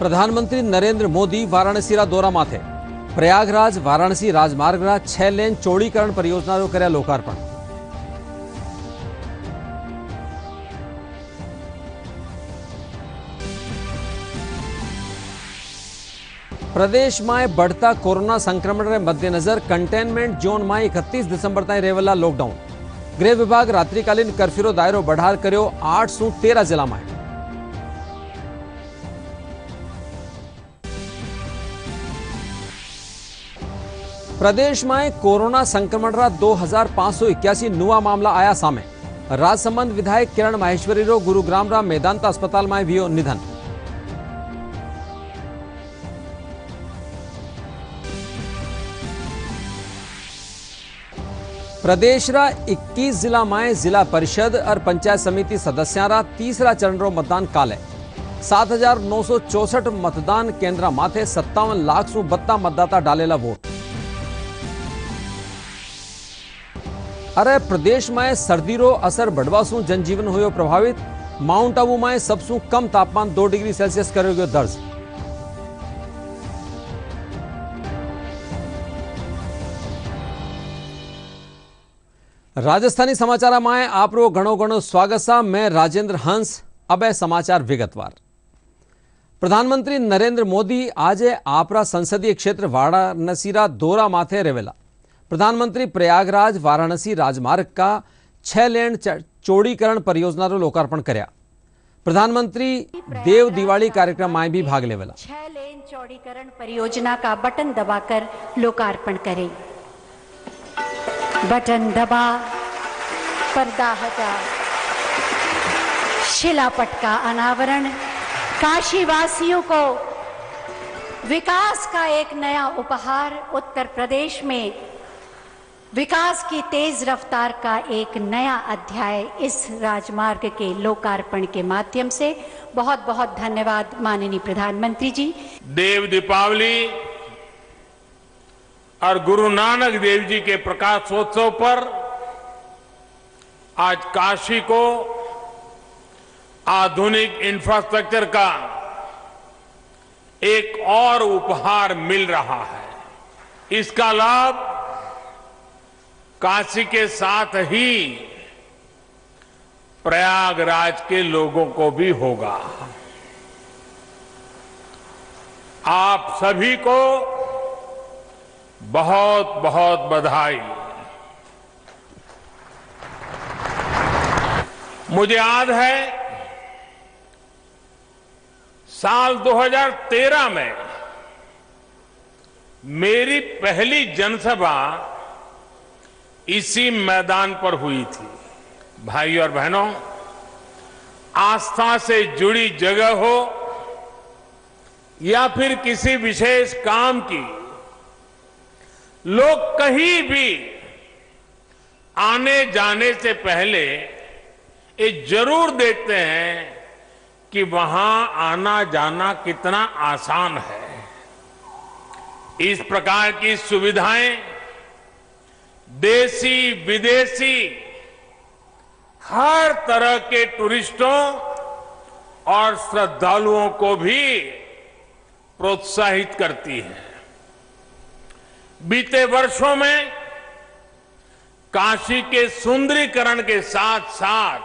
प्रधानमंत्री नरेंद्र मोदी वाराणसी दौरा माथे प्रयागराज वाराणसी राजमार्ग 6 लेन चौड़ीकरण परियोजना कर्या लोकार्पण। प्रदेश में बढ़ता कोरोना संक्रमण के मद्देनजर कंटेनमेंट जोन में 31 डिसेम्बर तक रहेला लॉकडाउन। गृह विभाग रात्रिकालीन कर्फ्यू दायरो बढ़ार कर्यो 8 से 13 जिला में। प्रदेश में कोरोना संक्रमण 2581 नुआ मामला आया सामे। राजसमंद विधायक किरण माहेश्वरी रो गुरुग्राम मेदांता अस्पताल में भी निधन। प्रदेश 21 जिला में जिला परिषद और पंचायत समिति सदस्या तीसरा चरण रो मतदान काले 7,964 मतदान केन्द्र माथे 57 लाख सु बत्ता मतदाता डालेला वोट। अरे प्रदेश में सर्दी रो असर बढ़वा सु जनजीवन होयो प्रभावित। माउंट आबू में सबसु कम तापमान 2 डिग्री सेल्सियस करो गयो दर्ज। राजस्थानी समाचार में आपरो घणो घणो स्वागत सा। मैं राजेंद्र हंस। अब समाचार विगतवार। प्रधानमंत्री नरेंद्र मोदी आज आपरा संसदीय क्षेत्र वाराणसी दौरा माथे रेवेला। प्रधानमंत्री प्रयागराज वाराणसी राजमार्ग का 6 लेन चौड़ीकरण परियोजना लोकार्पण कर्या। प्रधानमंत्री देव दिवाली कार्यक्रम में भी भाग लेवेला। 6 लेन चौड़ीकरण परियोजना का बटन दबाकर लोकार्पण करें। बटन दबा, पर्दा हटा, शिलापट का अनावरण काशी वासियों को विकास का एक नया उपहार। उत्तर प्रदेश में विकास की तेज रफ्तार का एक नया अध्याय इस राजमार्ग के लोकार्पण के माध्यम से। बहुत बहुत धन्यवाद माननीय प्रधानमंत्री जी। देव दीपावली और गुरु नानक देव जी के प्रकाशोत्सव पर आज काशी को आधुनिक इंफ्रास्ट्रक्चर का एक और उपहार मिल रहा है। इसका लाभ काशी के साथ ही प्रयागराज के लोगों को भी होगा। आप सभी को बहुत बहुत बधाई। मुझे याद है साल 2013 में मेरी पहली जनसभा इसी मैदान पर हुई थी। भाई और बहनों, आस्था से जुड़ी जगह हो या फिर किसी विशेष काम की, लोग कहीं भी आने जाने से पहले ये जरूर देखते हैं कि वहां आना जाना कितना आसान है। इस प्रकार की सुविधाएं देसी विदेशी हर तरह के टूरिस्टों और श्रद्धालुओं को भी प्रोत्साहित करती है। बीते वर्षों में काशी के सुंदरीकरण के साथ साथ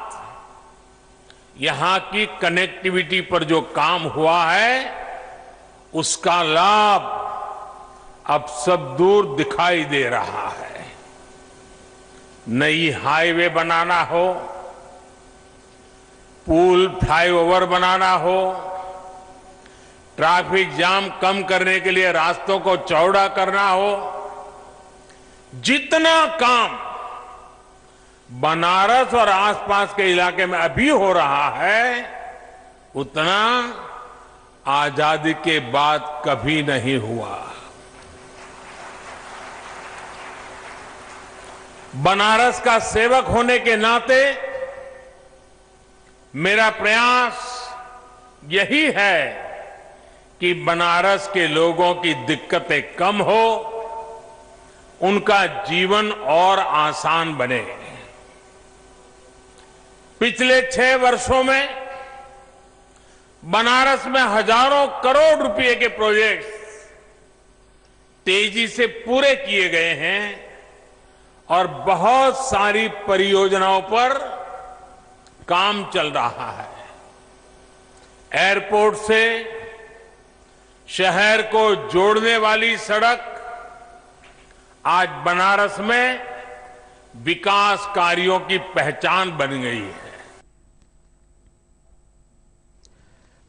यहां की कनेक्टिविटी पर जो काम हुआ है, उसका लाभ अब सब दूर दिखाई दे रहा है। नई हाईवे बनाना हो, पुल फ्लाईओवर बनाना हो, ट्रैफिक जाम कम करने के लिए रास्तों को चौड़ा करना हो, जितना काम बनारस और आसपास के इलाके में अभी हो रहा है, उतना आजादी के बाद कभी नहीं हुआ। बनारस का सेवक होने के नाते मेरा प्रयास यही है कि बनारस के लोगों की दिक्कतें कम हो, उनका जीवन और आसान बने। पिछले 6 वर्षों में बनारस में हजारों करोड़ रुपए के प्रोजेक्ट्स तेजी से पूरे किए गए हैं और बहुत सारी परियोजनाओं पर काम चल रहा है। एयरपोर्ट से शहर को जोड़ने वाली सड़क आज बनारस में विकास कार्यों की पहचान बन गई है।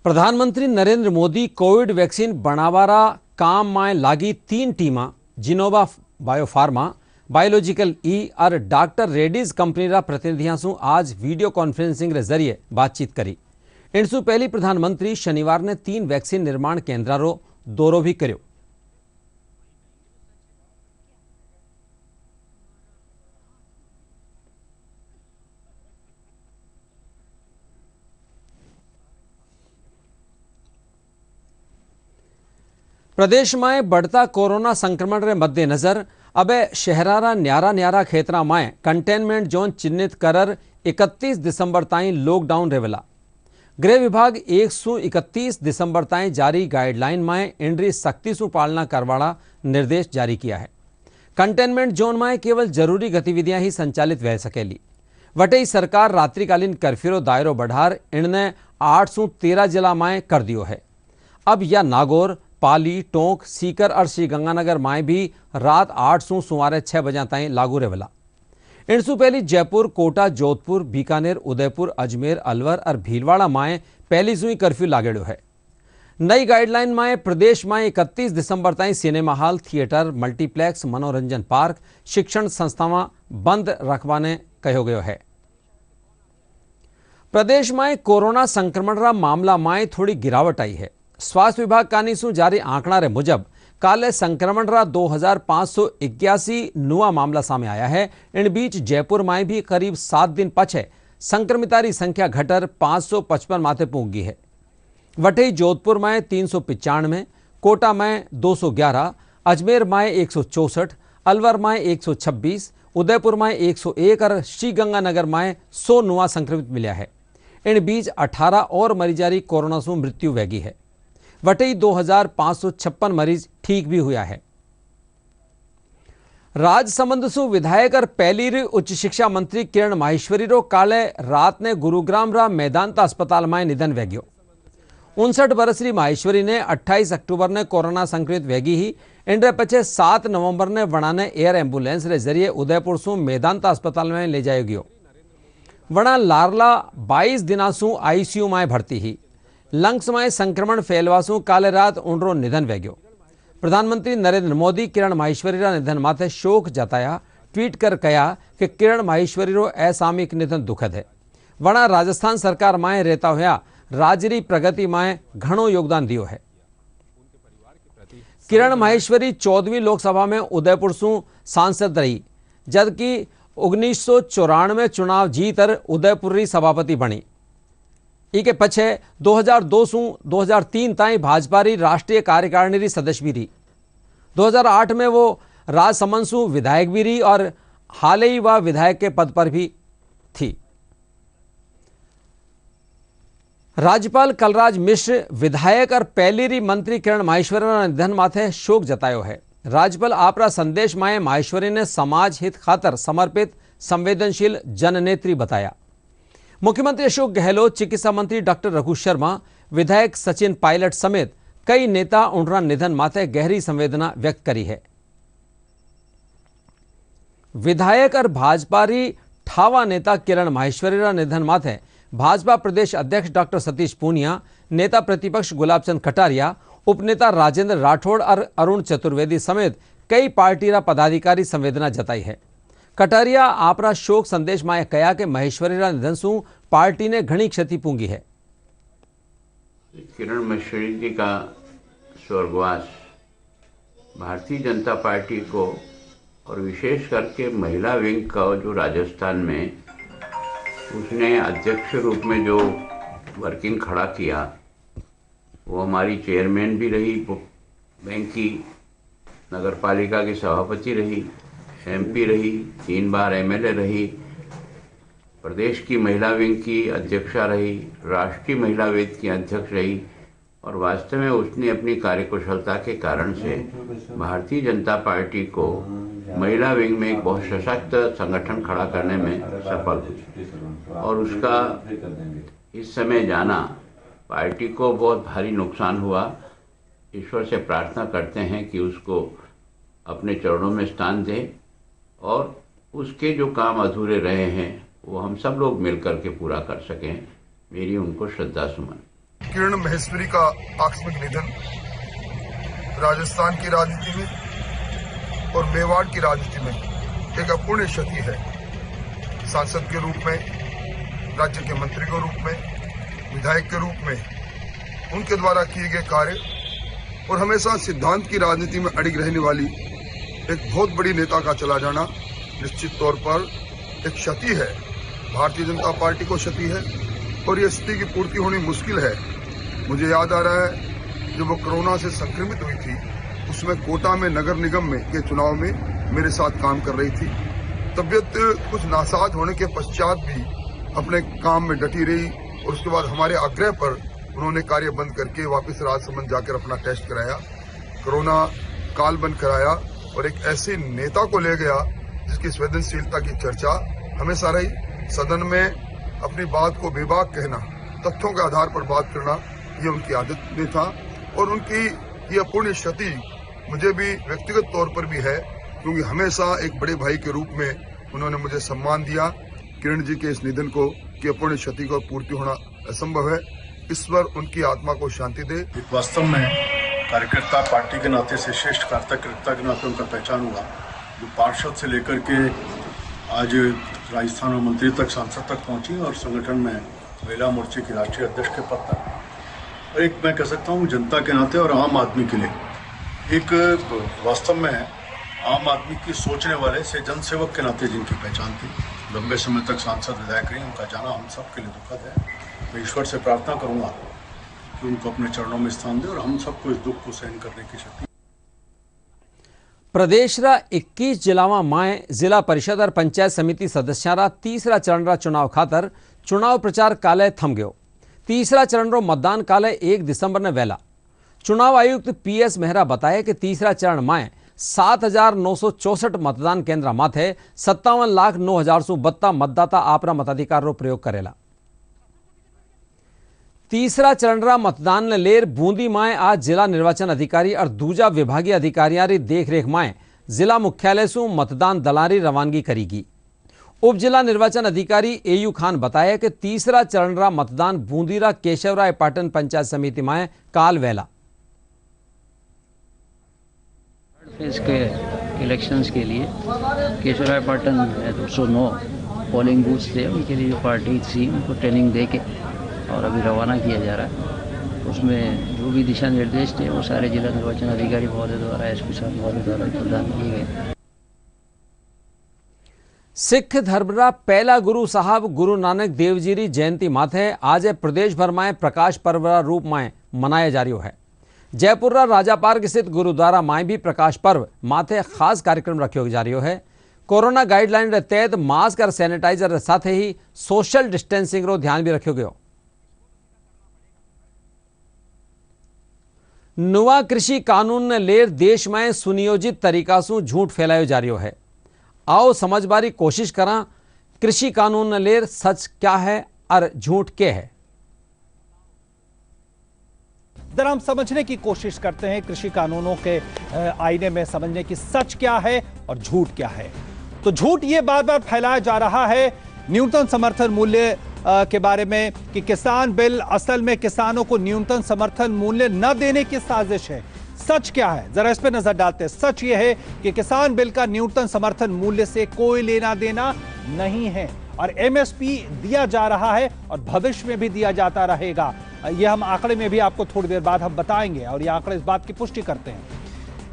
प्रधानमंत्री नरेंद्र मोदी कोविड वैक्सीन बनावारा काम में लागी 3 टीमां जिनोवा बायोफार्मा, बायोलॉजिकल ई और डॉक्टर रेड्डीज कंपनी रा प्रतिनिधियों से आज वीडियो कॉन्फ्रेंसिंग के जरिए बातचीत करी। इनसु पहली प्रधानमंत्री शनिवार ने 3 वैक्सीन निर्माण केन्द्रों दौरो भी कर्यो। प्रदेश में बढ़ता कोरोना संक्रमण के मद्देनजर अब शहरारा न्यारा क्षेत्रा में कंटेनमेंट जोन चिन्हित कर 31 दिसंबर ताईं लॉकडाउन रहेला। गृह विभाग 131 दिसंबर ताईं जारी गाइडलाइन में इनरी सख्ती से पालना करवाड़ा निर्देश जारी किया है। कंटेनमेंट जोन में केवल जरूरी गतिविधियां ही संचालित रह सकेली। वटई सरकार रात्रिकालीन कर्फ्यू दायरो बढ़ार इनने 8 से 13 जिला में कर दियो है। अब यह नागौर, पाली, टोंक, सीकर और श्रीगंगानगर में भी रात 8 से सुमारे 6 बजे ताईं लागू रहेला। इनसु पहली जयपुर, कोटा, जोधपुर, बीकानेर, उदयपुर, अजमेर, अलवर और भीलवाड़ा में पहली से ही कर्फ्यू लागेड़ो है। नई गाइडलाइन में प्रदेश में 31 दिसंबर ताईं सिनेमा हॉल, थिएटर, मल्टीप्लेक्स, मनोरंजन पार्क, शिक्षण संस्थावां बंद रखवाने कहो गयो है। प्रदेश में कोरोना संक्रमण रा मामला में थोड़ी गिरावट आई है। स्वास्थ्य विभाग कानीसु जारी आंकड़ा रे मुजब काले संक्रमण रा 2581 नुआ मामला सामने आया है। इन बीच जयपुर में भी करीब 7 दिन पछे संक्रमितारी संख्या घटर 555 माथे पहुंच है। वटई जोधपुर में 395, कोटा में 211, अजमेर में 164, अलवर में 126, उदयपुर में 101 और श्रीगंगानगर में 100 नुआ संक्रमित मिला है। इन बीच 18 और मरीजारी कोरोना से मृत्यु वैगी है। वटई 2556 मरीज ठीक भी हुआ है। राजसमंद सु विधायक और पहली उच्च शिक्षा मंत्री किरण माहेश्वरी रो काले रात ने गुरुग्राम रा मेदांता अस्पताल में निधन वैग्यो। 59 वर्षीय माहेश्वरी ने 28 अक्टूबर ने कोरोना संक्रमित वैगी ही। इनरे पछे 7 नवंबर ने वणा ने एयर एम्बुलेंस रे जरिए उदयपुर सु मेदांता अस्पताल में ले जायो गयो। वणा लारला 22 दिना सु आईसीयू में भर्ती ही। लंग्स में संक्रमण फैलवासू काले रात उनरो निधन वैग्यो। प्रधानमंत्री नरेंद्र मोदी किरण माहेश्वरी रा निधन माथे शोक जताया। ट्वीट कर कहा कि किरण माहेश्वरी रो असामयिक निधन दुखद है। वणा राजस्थान सरकार में रहता हुआ राज्य प्रगति में घणो योगदान दियो है। किरण माहेश्वरी 14वीं लोकसभा में उदयपुर सु सांसद रही, जबकि 1994 चुनाव जीतर उदयपुर री सभापति बनी। इके पछे 2002 से 2003 ताईं भाजपा री राष्ट्रीय कार्यकारिणी री सदस्य भी रही। 2008 में वो राजसमंद सु विधायक भी रही और हाल ही वह विधायक के पद पर भी थी। राज्यपाल कलराज मिश्र विधायक और पहली री मंत्री किरण माहेश्वरी रा निधन माथे शोक जतायो है। राज्यपाल आपरा संदेश में माहेश्वरी ने समाज हित खातर समर्पित संवेदनशील जननेत्री बताया। मुख्यमंत्री अशोक गहलोत, चिकित्सा मंत्री डॉक्टर रघु शर्मा, विधायक सचिन पायलट समेत कई नेता उनका निधन माथे गहरी संवेदना व्यक्त करी है। विधायक और भाजपा री ठावा नेता किरण माहेश्वरी रा निधन माथे भाजपा प्रदेश अध्यक्ष डॉक्टर सतीश पूनिया, नेता प्रतिपक्ष गुलाबचंद कटारिया, उपनेता राजेंद्र राठौड़ और अरुण चतुर्वेदी समेत कई पार्टी रा पदाधिकारी संवेदना जताई है। कटारिया आपरा शोक संदेश में कहा कि महेश्वरी रा निधन से पार्टी ने घनी क्षति पूंगी है। किरण माहेश्वरी जी का स्वर्गवास भारतीय जनता पार्टी को और विशेष करके महिला विंग का जो राजस्थान में उसने अध्यक्ष रूप में जो वर्किंग खड़ा किया, वो हमारी चेयरमैन भी रही, बैंक की नगर पालिका की सभापति रही, एमपी रही, 3 बार एमएलए रही प्रदेश की महिला विंग की अध्यक्षा रही, राष्ट्रीय महिला वेद की अध्यक्ष रही और वास्तव में उसने अपनी कार्यकुशलता के कारण से भारतीय जनता पार्टी को महिला विंग में एक बहुत सशक्त संगठन खड़ा करने में सफल हुई और उसका इस समय जाना पार्टी को बहुत भारी नुकसान हुआ। ईश्वर से प्रार्थना करते हैं कि उसको अपने चरणों में स्थान दे और उसके जो काम अधूरे रहे हैं वो हम सब लोग मिलकर के पूरा कर सकें। मेरी उनको श्रद्धा सुमन। किरण महेश्वरी का आकस्मिक निधन राजस्थान की राजनीति में और मेवाड़ की राजनीति में एक अपूर्णीय क्षति है। सांसद के रूप में, राज्य के मंत्री के रूप में, विधायक के रूप में उनके द्वारा किए गए कार्य और हमेशा सिद्धांत की राजनीति में अड़िग रहने वाली एक बहुत बड़ी नेता का चला जाना निश्चित तौर पर एक क्षति है। भारतीय जनता पार्टी को क्षति है और ये स्थिति की पूर्ति होनी मुश्किल है। मुझे याद आ रहा है जब वो कोरोना से संक्रमित हुई थी, उसमें कोटा में नगर निगम में के चुनाव में मेरे साथ काम कर रही थी। तबियत कुछ नासाज होने के पश्चात भी अपने काम में डटी रही और उसके बाद हमारे आग्रह पर उन्होंने कार्य बंद करके वापस राजसमंद जाकर अपना टेस्ट कराया, कोरोना काल बंद कराया और एक ऐसे नेता को ले गया जिसकी संवेदनशीलता की चर्चा हमेशा रही। सदन में अपनी बात को बेबाक कहना, तथ्यों के आधार पर बात करना, ये उनकी आदत में था और उनकी ये अपूर्णीय क्षति मुझे भी व्यक्तिगत तौर पर भी है, क्योंकि हमेशा एक बड़े भाई के रूप में उन्होंने मुझे सम्मान दिया। किरण जी के इस निधन को की अपूर्णीय क्षति को पूर्ति होना असंभव है। ईश्वर उनकी आत्मा को शांति दे। वास्तव में कार्यकर्ता पार्टी के नाते से श्रेष्ठ कार्यकर्ता के नाते उनका पहचान हुआ, जो पार्षद से लेकर के आज राजस्थान में मंत्री तक, सांसद तक पहुंची और संगठन में महिला मोर्चे की राष्ट्रीय अध्यक्ष के पद तक। और एक मैं कह सकता हूं जनता के नाते और आम आदमी के लिए एक वास्तव में आम आदमी की सोचने वाले से जनसेवक के नाते जिनकी पहचान थी, लंबे समय तक सांसद विधायक रही, उनका जाना हम सब के लिए दुखद है। मैं ईश्वर से प्रार्थना करूंगा कि उनको अपने चरणों में स्थान दे और हम सबको इस दुख को सहन करने की शक्ति। प्रदेशरा 21 जिलावां माय जिला परिषद और पंचायत समिति सदस्यारा तीसरा चरणरा चुनाव खातर चुनाव प्रचार काले थम गयो। तीसरा चरणरो मतदान काले 1 दिसंबर ने वहेला। चुनाव आयुक्त PS मेहरा बताया कि तीसरा चरण माय 7,964 मतदान केन्द्र माथे 57,09,072 मतदाता आपरा मताधिकार रो प्रयोग करेला। तीसरा चरणरा मतदान ने लेर बूंदी माए आज जिला निर्वाचन अधिकारी और दूजा विभागीय अधिकारियारी देखरेख माए जिला मुख्यालय से मतदान दलारी रवानगी करेगी। उप जिला निर्वाचन अधिकारी AU खान बताया कि तीसरा चरणरा मतदान बूंदीरा केशवराय पाटन पंचायत समिति माए काल वेला। फेज के इलेक्शंस के लिए केशवराय पाटन 209 पोलिंग बूथ्स थे, उनके लिए जो पार्टी थी उनको ट्रेनिंग दे के और अभी रवाना किया जा रहा है। उसमें जो भी दिशा निर्देश थे वो सारे जिला निर्वाचन अधिकारी महोदय द्वारा, SP साहब महोदय द्वारा प्रदान किए गए। सिख धर्मरा पहला गुरु साहब गुरु नानक देव जी री जयंती माथे आज प्रदेश भर में प्रकाश पर्व रूप में मनाया जा रहा है। जयपुर राजा पार्क स्थित गुरुद्वारा में भी प्रकाश पर्व माथे खास कार्यक्रम रखो जा रहा है। कोरोना गाइडलाइन रे तहत मास्क और सैनिटाइजर साथ ही सोशल डिस्टेंसिंग रो ध्यान भी रखो गयो। नवा कृषि कानून ने लेर देश में सुनियोजित तरीका से झूठ फैलायो जा रहा है। आओ समझबारी कोशिश करा कृषि कानून ने लेर सच क्या है और झूठ क्या है। जरा हम समझने की कोशिश करते हैं कृषि कानूनों के आईने में, समझने की सच क्या है और झूठ क्या है। तो झूठ ये बार बार फैलाया जा रहा है न्यूनतम समर्थन मूल्य के बारे में कि किसान बिल असल में किसानों को न्यूनतम समर्थन मूल्य न देने की साजिश है। सच क्या है जरा इस पे नजर डालते हैं। सच ये है कि किसान बिल का न्यूनतम समर्थन मूल्य से कोई लेना देना नहीं है और MSP दिया जा रहा है और भविष्य में भी दिया जाता रहेगा। ये हम आंकड़े में भी आपको थोड़ी देर बाद हम बताएंगे और ये आंकड़े इस बात की पुष्टि करते हैं।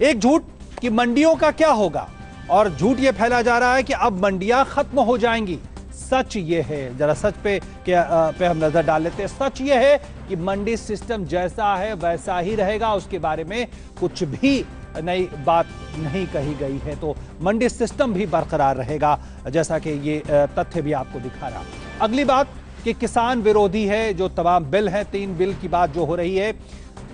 एक झूठ कि मंडियों का क्या होगा और झूठ ये फैला जा रहा है कि अब मंडियां खत्म हो जाएंगी। सच ये है, जरा सच पे हम नजर डाल लेते हैं। सच ये है कि मंडी सिस्टम जैसा है वैसा ही रहेगा, उसके बारे में कुछ भी नई बात नहीं कही गई है। तो मंडी सिस्टम भी बरकरार रहेगा, जैसा कि ये तथ्य भी आपको दिखा रहा। अगली बात कि किसान विरोधी है जो तमाम बिल हैं, 3 बिल की बात जो हो रही है,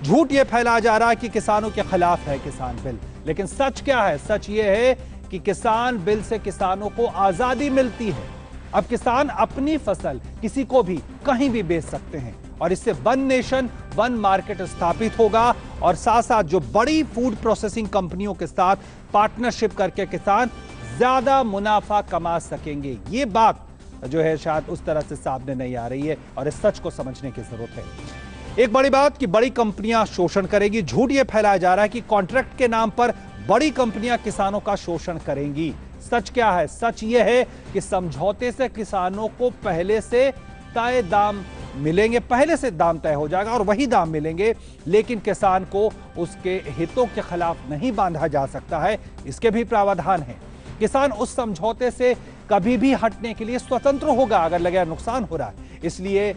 झूठ ये फैलाया जा रहा है कि किसानों के खिलाफ है किसान बिल, लेकिन सच क्या है? सच ये है कि किसान बिल से किसानों को आजादी मिलती है। अब किसान अपनी फसल किसी को भी कहीं भी बेच सकते हैं और इससे वन नेशन वन मार्केट स्थापित होगा और साथ साथ जो बड़ी फूड प्रोसेसिंग कंपनियों के साथ पार्टनरशिप करके किसान ज्यादा मुनाफा कमा सकेंगे। ये बात जो है शायद उस तरह से सामने नहीं आ रही है और इस सच को समझने की जरूरत है। एक बड़ी बात कि बड़ी कंपनियां शोषण करेगी। झूठ यह फैलाया जा रहा है कि कॉन्ट्रैक्ट के नाम पर बड़ी कंपनियां किसानों का शोषण करेंगी। सच क्या है? सच यह है कि समझौते से किसानों को पहले से तय दाम मिलेंगे, पहले से दाम तय हो जाएगा और वही दाम मिलेंगे, लेकिन किसान को उसके हितों के खिलाफ नहीं बांधा जा सकता है। इसके भी प्रावधान हैं। किसान उस समझौते से कभी भी हटने के लिए स्वतंत्र होगा अगर लगे नुकसान हो रहा है, इसलिए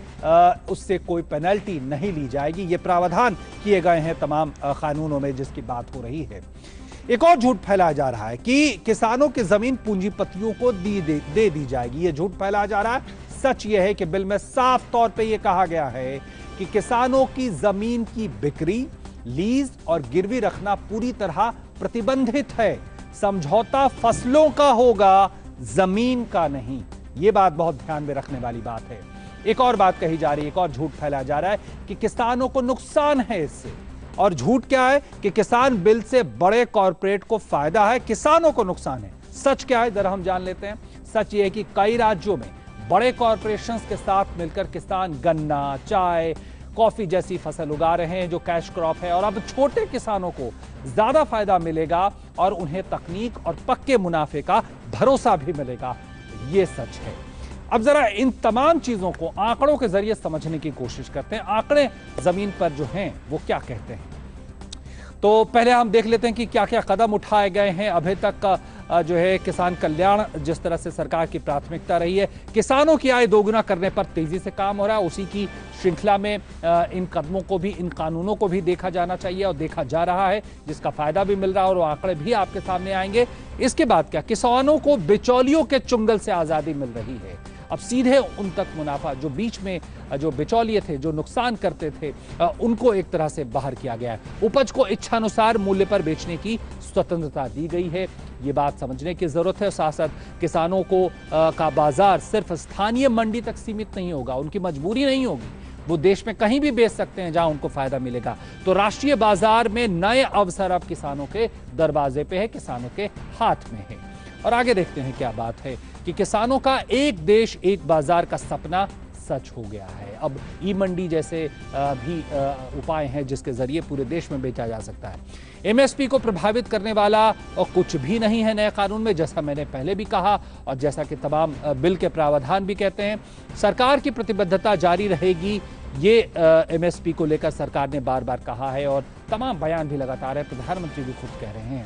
उससे कोई पेनल्टी नहीं ली जाएगी। ये प्रावधान किए गए हैं तमाम कानूनों में जिसकी बात हो रही है। एक और झूठ फैलाया जा रहा है कि किसानों की जमीन पूंजीपतियों को दे दी जाएगी। ये झूठ फैलाया जा रहा है। सच यह है कि बिल में साफ तौर पे यह कहा गया है कि किसानों की जमीन की बिक्री, लीज और गिरवी रखना पूरी तरह प्रतिबंधित है। समझौता फसलों का होगा, जमीन का नहीं। यह बात बहुत ध्यान में रखने वाली बात है। एक और बात कही जा रही है, एक और झूठ फैलाया जा रहा है कि किसानों को नुकसान है इससे। और झूठ क्या है कि किसान बिल से बड़े कॉरपोरेट को फायदा है, किसानों को नुकसान है। सच क्या है जरा हम जान लेते हैं। सच ये है कि कई राज्यों में बड़े कॉरपोरेशंस के साथ मिलकर किसान गन्ना, चाय, कॉफी जैसी फसल उगा रहे हैं जो कैश क्रॉप है, और अब छोटे किसानों को ज्यादा फायदा मिलेगा और उन्हें तकनीक और पक्के मुनाफे का भरोसा भी मिलेगा। ये सच है। अब जरा इन तमाम चीजों को आंकड़ों के जरिए समझने की कोशिश करते हैं। आंकड़े जमीन पर जो हैं वो क्या कहते हैं। तो पहले हम देख लेते हैं कि क्या क्या कदम उठाए गए हैं अभी तक का जो है किसान कल्याण जिस तरह से सरकार की प्राथमिकता रही है। किसानों की आय दोगुना करने पर तेजी से काम हो रहा है। उसी की श्रृंखला में इन कदमों को भी, इन कानूनों को भी देखा जाना चाहिए और देखा जा रहा है, जिसका फायदा भी मिल रहा है और वो आंकड़े भी आपके सामने आएंगे। इसके बाद क्या, किसानों को बिचौलियों के चुंगल से आजादी मिल रही है। अब सीधे उन तक मुनाफा, जो बीच में जो बिचौलिए थे, जो नुकसान करते थे, उनको एक तरह से बाहर किया गया है। उपज को इच्छानुसार मूल्य पर बेचने की स्वतंत्रता दी गई है। ये बात समझने की जरूरत है। साथ साथ किसानों को का बाजार सिर्फ स्थानीय मंडी तक सीमित नहीं होगा, उनकी मजबूरी नहीं होगी, वो देश में कहीं भी बेच सकते हैं जहां उनको फायदा मिलेगा। तो राष्ट्रीय बाजार में नए अवसर अब किसानों के दरवाजे पे है, किसानों के हाथ में है। और आगे देखते हैं क्या बात है कि किसानों का एक देश एक बाजार का सपना सच हो गया है। अब ई मंडी जैसे भी उपाय हैं जिसके जरिए पूरे देश में बेचा जा सकता है। एमएसपी को प्रभावित करने वाला और कुछ भी नहीं है नए कानून में, जैसा मैंने पहले भी कहा और जैसा कि तमाम बिल के प्रावधान भी कहते हैं। सरकार की प्रतिबद्धता जारी रहेगी, ये एमएसपी को लेकर सरकार ने बार बार कहा है और तमाम बयान भी लगातार है, प्रधानमंत्री भी खुद कह रहे हैं।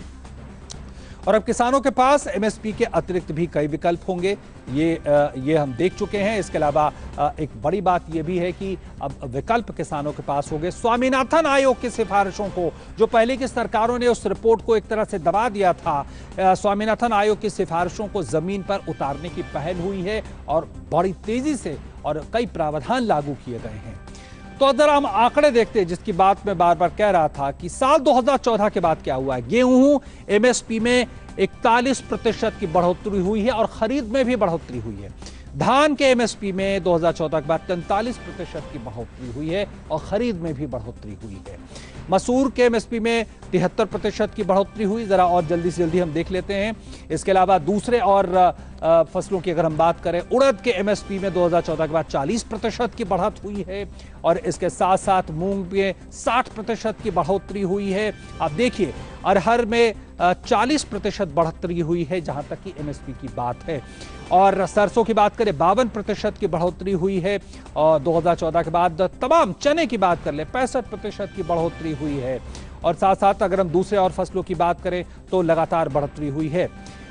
और अब किसानों के पास एमएसपी के अतिरिक्त भी कई विकल्प होंगे, ये हम देख चुके हैं। इसके अलावा एक बड़ी बात यह भी है कि अब विकल्प किसानों के पास होंगे। स्वामीनाथन आयोग की सिफारिशों को, जो पहले की सरकारों ने उस रिपोर्ट को एक तरह से दबा दिया था, स्वामीनाथन आयोग की सिफारिशों को जमीन पर उतारने की पहल हुई है और बड़ी तेजी से और कई प्रावधान लागू किए गए हैं। तो अगर हम आंकड़े देखते हैं, जिसकी बात मैं बार बार कह रहा था कि साल 2014 के बाद क्या हुआ है। गेहूं एमएसपी में 41% की बढ़ोतरी हुई है और खरीद में भी बढ़ोतरी हुई है। धान के एमएसपी में 2014 के बाद 43% की बढ़ोतरी हुई है और खरीद में भी बढ़ोतरी हुई है। मसूर के एमएसपी में 73% की बढ़ोतरी हुई। जरा और जल्दी से जल्दी हम देख लेते हैं। इसके अलावा दूसरे और फसलों की अगर हम बात करें, उड़द के एमएसपी में 2014 के बाद 40% की बढ़त हुई है और इसके साथ साथ मूंग में 60% की बढ़ोतरी हुई है। आप देखिए अरहर में 40% बढ़ोतरी हुई है जहां तक कि एमएसपी की बात है। और सरसों की बात करें 52% की बढ़ोतरी हुई है और 2014 के बाद तमाम चने की बात कर ले 65% की बढ़ोतरी हुई है। और साथ साथ अगर हम दूसरे और फसलों की बात करें तो लगातार बढ़ोतरी हुई है।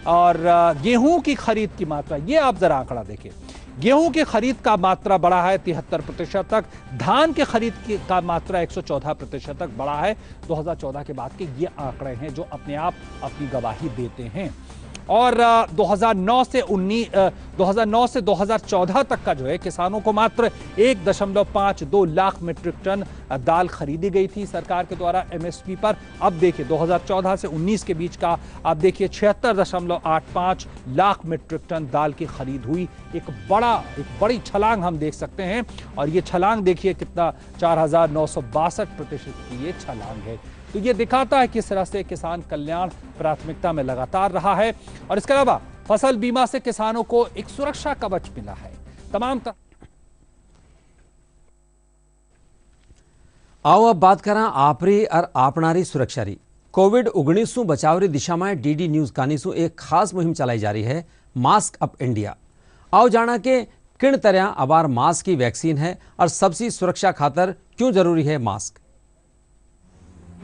और गेहूं की खरीद की मात्रा, ये आप जरा आंकड़ा देखिए, गेहूं की खरीद का मात्रा बढ़ा है 73% तक, धान के खरीद का मात्रा 114% तक बढ़ा है। 2014 के बाद के ये आंकड़े हैं जो अपने आप अपनी गवाही देते हैं। और 2009 से 2014 तक का जो है किसानों को मात्र 1.52 लाख मीट्रिक टन दाल खरीदी गई थी सरकार के द्वारा एमएसपी पर। अब देखिए 2014 से 19 के बीच का आप देखिए 76.85 लाख मीट्रिक टन दाल की खरीद हुई। एक बड़ी छलांग हम देख सकते हैं। और ये छलांग देखिए कितना 4,962% की ये छलांग है। तो ये दिखाता है किस तरह से किसान कल्याण प्राथमिकता में लगातार रहा है। और इसके अलावा फसल बीमा से किसानों को एक सुरक्षा कवच मिला है। आओ अब बात करा आपरी और आपनारी सुरक्षा री। कोविड-19 बचाव री दिशा में डीडी न्यूज कानीसू एक खास मुहिम चलाई जा रही है, मास्क अप इंडिया। आओ जाना के किन तरह अबार मास्क की वैक्सीन है और सबसे सुरक्षा खातर क्यों जरूरी है मास्क।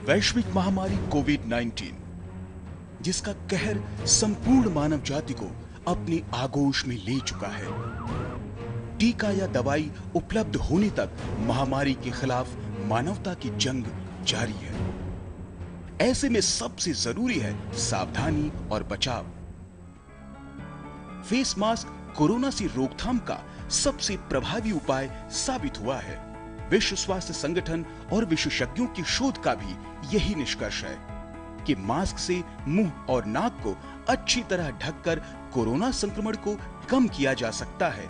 वैश्विक महामारी कोविड-19 जिसका कहर संपूर्ण मानव जाति को अपनी आगोश में ले चुका है। टीका या दवाई उपलब्ध होने तक महामारी के खिलाफ मानवता की जंग जारी है। ऐसे में सबसे जरूरी है सावधानी और बचाव। फेस मास्क कोरोना से रोकथाम का सबसे प्रभावी उपाय साबित हुआ है। विश्व स्वास्थ्य संगठन और विशेषज्ञों की शोध का भी यही निष्कर्ष है कि मास्क से मुंह और नाक को अच्छी तरह ढककर कोरोना संक्रमण को कम किया जा सकता है।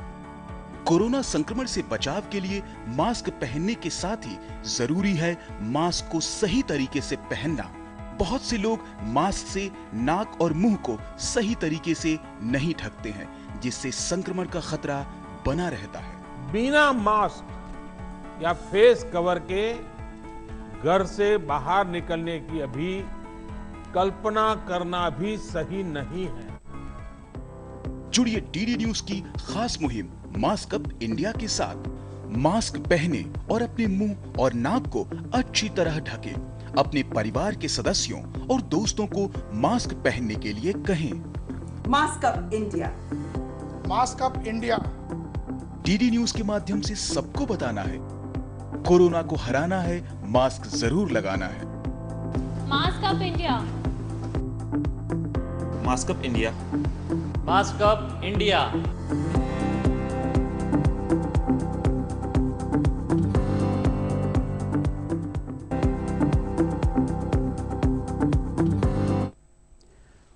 कोरोना संक्रमण से बचाव के लिए मास्क पहनने के साथ ही जरूरी है मास्क को सही तरीके से पहनना। बहुत से लोग मास्क से नाक और मुंह को सही तरीके से नहीं ढकते हैं, जिससे संक्रमण का खतरा बना रहता है। बिना मास्क या फेस कवर के घर से बाहर निकलने की अभी कल्पना करना भी सही नहीं है। जुड़िए डीडी न्यूज की खास मुहिम मास्क अप इंडिया के साथ। मास्क पहने और अपने मुंह और नाक को अच्छी तरह ढके। अपने परिवार के सदस्यों और दोस्तों को मास्क पहनने के लिए कहें। Mask up India, mask up India. DD news के माध्यम से सबको बताना है, कोरोना को हराना है, मास्क जरूर लगाना है। Mask up India, mask up India, mask up India.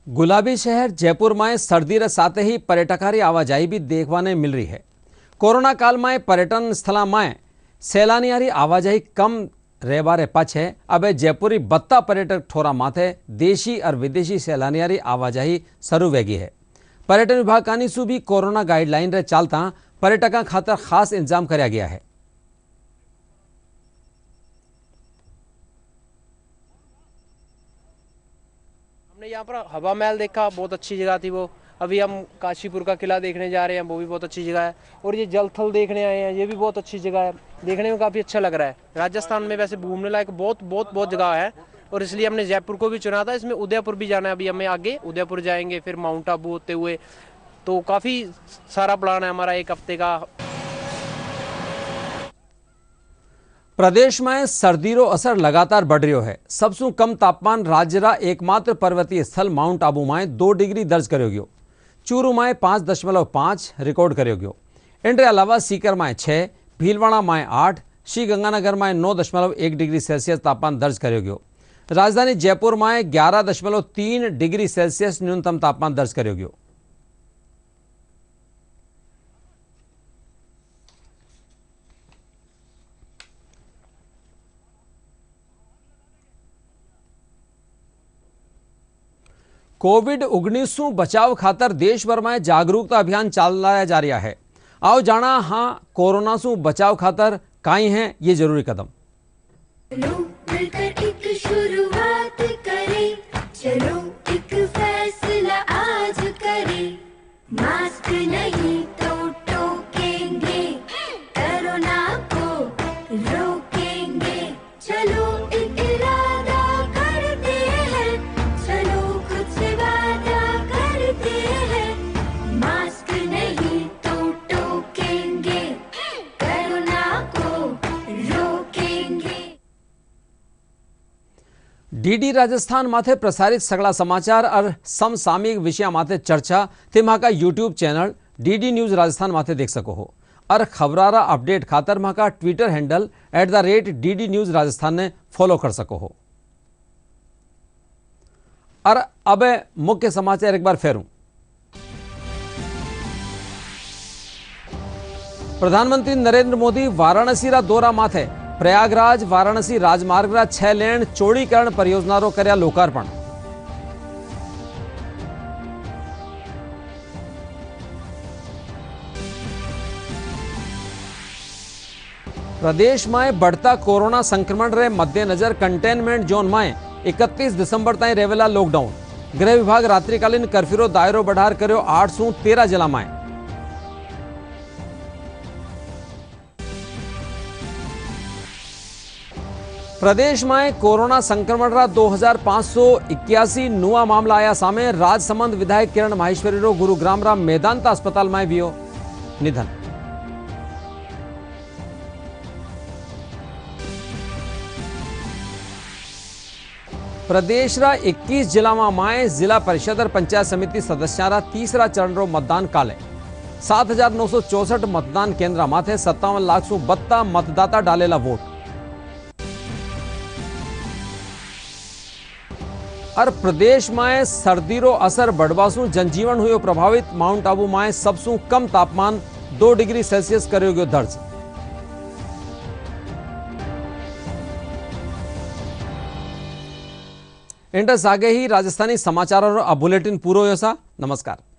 गुलाबी शहर जयपुर में सर्दी रे साथे ही पर्यटकारी आवाजाही भी देखवाने मिल रही है। कोरोना काल में पर्यटन स्थल में सैलानियारी आवाजाही कम रहबारे पाछे अब जयपुरी बत्ता पर्यटक ठोरा माथे देशी और विदेशी सैलानियारी आवाजाही शुरू वेगी है। पर्यटन विभाग कानीसू भी कोरोना गाइडलाइन रे चालता पर्यटकों खातर खास इंतजाम कराया गया है। हमने यहाँ पर हवा महल देखा, बहुत अच्छी जगह थी वो। अभी हम काशीपुर का किला देखने जा रहे हैं, वो भी बहुत अच्छी जगह है। और ये जल थल देखने आए हैं, ये भी बहुत अच्छी जगह है, देखने में काफ़ी अच्छा लग रहा है। राजस्थान में वैसे घूमने लायक बहुत जगह है और इसलिए हमने जयपुर को भी चुना था। इसमें उदयपुर भी जाना है, अभी हमें आगे उदयपुर जाएंगे, फिर माउंट आबू होते हुए। तो काफ़ी सारा प्लान है हमारा एक हफ्ते का। प्रदेश में सर्दी रो असर लगातार बढ़ रही है। सबसे कम तापमान राज्य रा एकमात्र पर्वतीय स्थल माउंट आबू में 2 डिग्री दर्ज करो गयो। चूरू में 5.5 रिकॉर्ड करो गयो। इनके अलावा सीकर में 6, भीलवाड़ा में 8, श्रीगंगानगर में 9.1 डिग्री सेल्सियस तापमान दर्ज करो गयो। राजधानी जयपुर में 11.3 डिग्री सेल्सियस न्यूनतम तापमान दर्ज करो गयो। कोविड-19 बचाव खातर देश भर में जागरूकता अभियान चलाया जा रहा है। आओ जाना हाँ कोरोना से बचाव खातर काई हैं ये जरूरी कदम। चलो मिलकर एक शुरुआत करें, चलो एक फैसला आज करें। मास्क नहीं तो टोकेंगे, कोरोना को रोकेंगे। चलो एक इरादा करते हैं, चलो खुद से वादा करते हैं। मास्क नहीं तो टोकेंगे। डीडी राजस्थान माथे प्रसारित सगळा समाचार और समसामयिक विषया माथे चर्चा ते माका YouTube channel DD news Rajasthan माथे देख सको हो और खबरारा अपडेट खातर माका Twitter handle @DD news Rajasthan ने फॉलो कर सको हो। और अब मुख्य समाचार एक बार फेरूं। प्रधानमंत्री नरेंद्र मोदी वाराणसी रा दौरा माथे प्रयागराज वाराणसी राजमार्ग रा 6 लेन चौड़ीकरण परियोजना रो कर्या लोकार्पण। प्रदेश में बढ़ता कोरोना संक्रमण रे मद्देनजर कंटेनमेंट जोन में 31 दिसंबर ताई रहेला लॉकडाउन। गृह विभाग रात्रिकालीन कर्फ्यू रो दायरो बढ़ार कर्यो 8 से 13 जिला में। प्रदेश में कोरोना संक्रमण रा 2581 नुआ मामला आया सामे। राजसमंद विधायक किरण माहेश्वरी रो गुरुग्राम रा मेदांता अस्पताल में वियो निधन। प्रदेश रा 21 जिला में जिला परिषद और पंचायत समिति सदस्या तीसरा चरण रो मतदान काले 7,964 मतदान केंद्र माथे 57,00,072 मतदाता डालेला वोट। और प्रदेश में सर्दी रो असर बढ़वासु जनजीवन हुयो प्रभावित। माउंट आबू में सबसु कम तापमान 2 डिग्री सेल्सियस करो गयो दर्ज। इंटस आगे ही राजस्थानी समाचारों बुलेटिन पूरो होसा। नमस्कार।